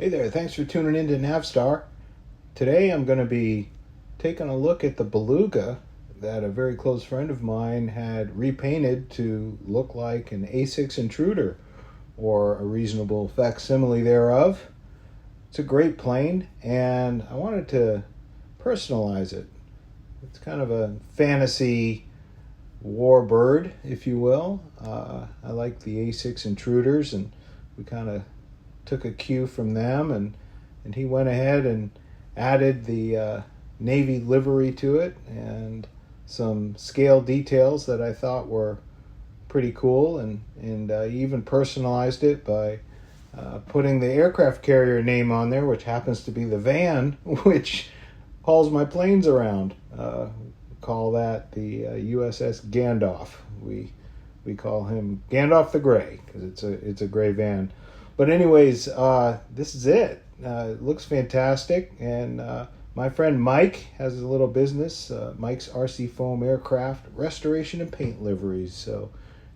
Hey there, thanks for tuning in to Navstar. Today I'm going to be taking a look at the Beluga that a very close friend of mine had repainted to look like an A6 Intruder, or a reasonable facsimile thereof. It's a great plane, and I wanted to personalize it. It's kind of a fantasy warbird, if you will. I like the A6 Intruders, and we kind of took a cue from them, and he went ahead and added the Navy livery to it and some scale details that I thought were pretty cool, and he even personalized it by putting the aircraft carrier name on there, which happens to be the van which hauls my planes around. Call that the USS Gandalf. We call him Gandalf the Gray because it's a gray van. But anyways, this is it. It looks fantastic, and my friend Mike has a little business, Mike's RC Foam Aircraft Restoration and Paint Liveries. So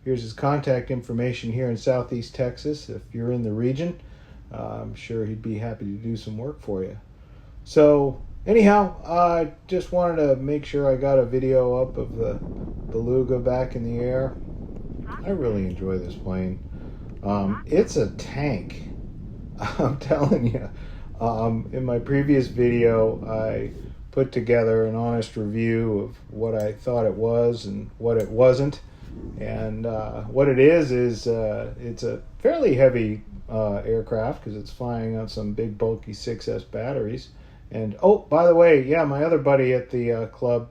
here's his contact information here in Southeast Texas. If you're in the region, I'm sure he'd be happy to do some work for you. So anyhow, I just wanted to make sure I got a video up of the Beluga back in the air. I really enjoy this plane. It's a tank, I'm telling you. In my previous video, I put together an honest review of what I thought it was and what it wasn't. And what it is it's a fairly heavy aircraft because it's flying on some big bulky 6S batteries. And oh, by the way, yeah, my other buddy at the club,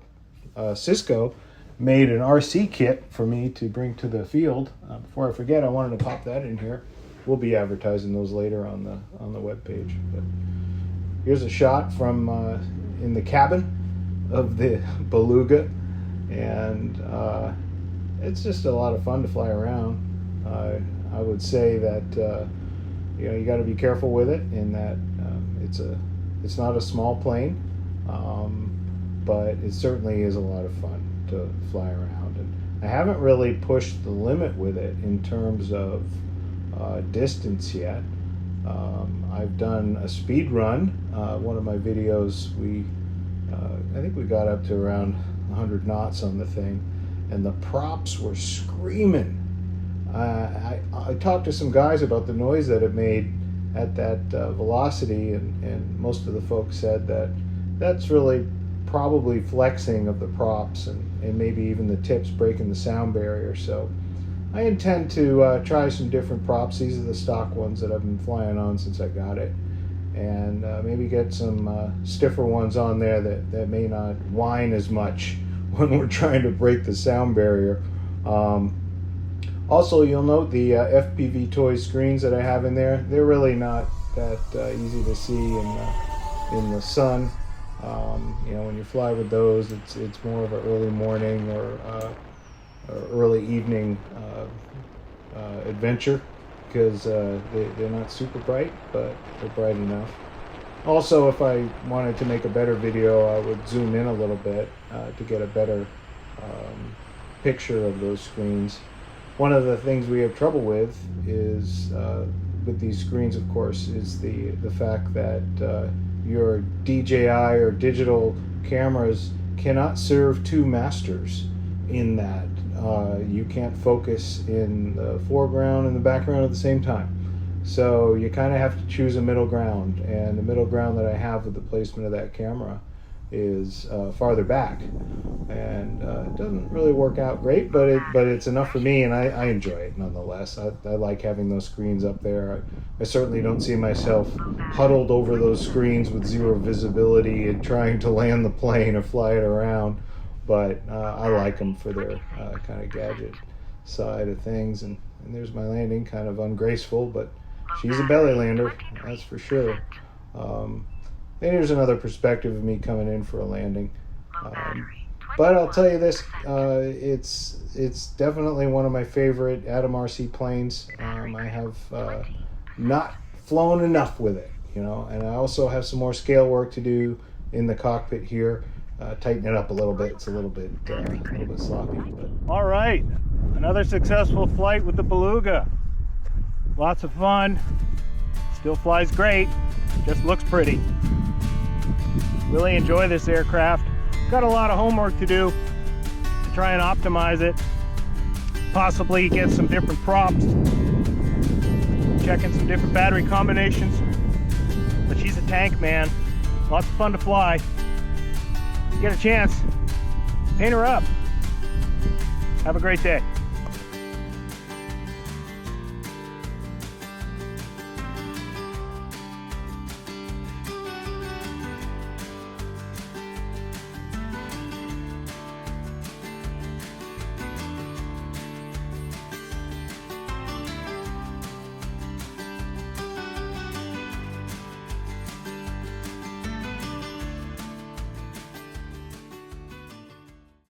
Cisco, made an RC kit for me to bring to the field. Before I forget, I wanted to pop that in here. We'll be advertising those later on the webpage. But here's a shot from in the cabin of the Beluga, and it's just a lot of fun to fly around. I would say that you got to be careful with it in that it's not a small plane, but it certainly is a lot of fun to fly around. And I haven't really pushed the limit with it in terms of distance yet. I've done a speed run. One of my videos, I think we got up to around 100 knots on the thing, and the props were screaming. I talked to some guys about the noise that it made at that velocity, and most of the folks said that that's really probably flexing of the props and maybe even the tips breaking the sound barrier. So I intend to try some different props. These are the stock ones that I've been flying on since I got it, and maybe get some stiffer ones on there that may not whine as much when we're trying to break the sound barrier. Also, you'll note the FPV toy screens that I have in there. They're really not that easy to see in the sun. When you fly with those, it's more of an early morning or early evening adventure, because they're not super bright, but they're bright enough. Also, if I wanted to make a better video, I would zoom in a little bit to get a better picture of those screens. One of the things we have trouble with is with these screens, of course, is the fact that your DJI or digital cameras cannot serve two masters, in that you can't focus in the foreground and the background at the same time. So you kind of have to choose a middle ground, and the middle ground that I have with the placement of that camera is farther back, and it doesn't really work out great, but it's enough for me, and I enjoy it nonetheless. I like having those screens up there. I certainly don't see myself huddled over those screens with zero visibility and trying to land the plane or fly it around, but I like them for their kind of gadget side of things. And there's my landing, kind of ungraceful, but she's a belly lander, that's for sure. And here's another perspective of me coming in for a landing. But I'll tell you this, it's definitely one of my favorite ATOMRC planes. I have not flown enough with it, and I also have some more scale work to do in the cockpit here. Tighten it up a little bit. It's a little bit sloppy. But. All right, another successful flight with the Beluga. Lots of fun. Still flies great. Just looks pretty. Really enjoy this aircraft. Got a lot of homework to do to try and optimize it. Possibly get some different props. Checking some different battery combinations. But she's a tank, man. Lots of fun to fly. If you get a chance, paint her up. Have a great day.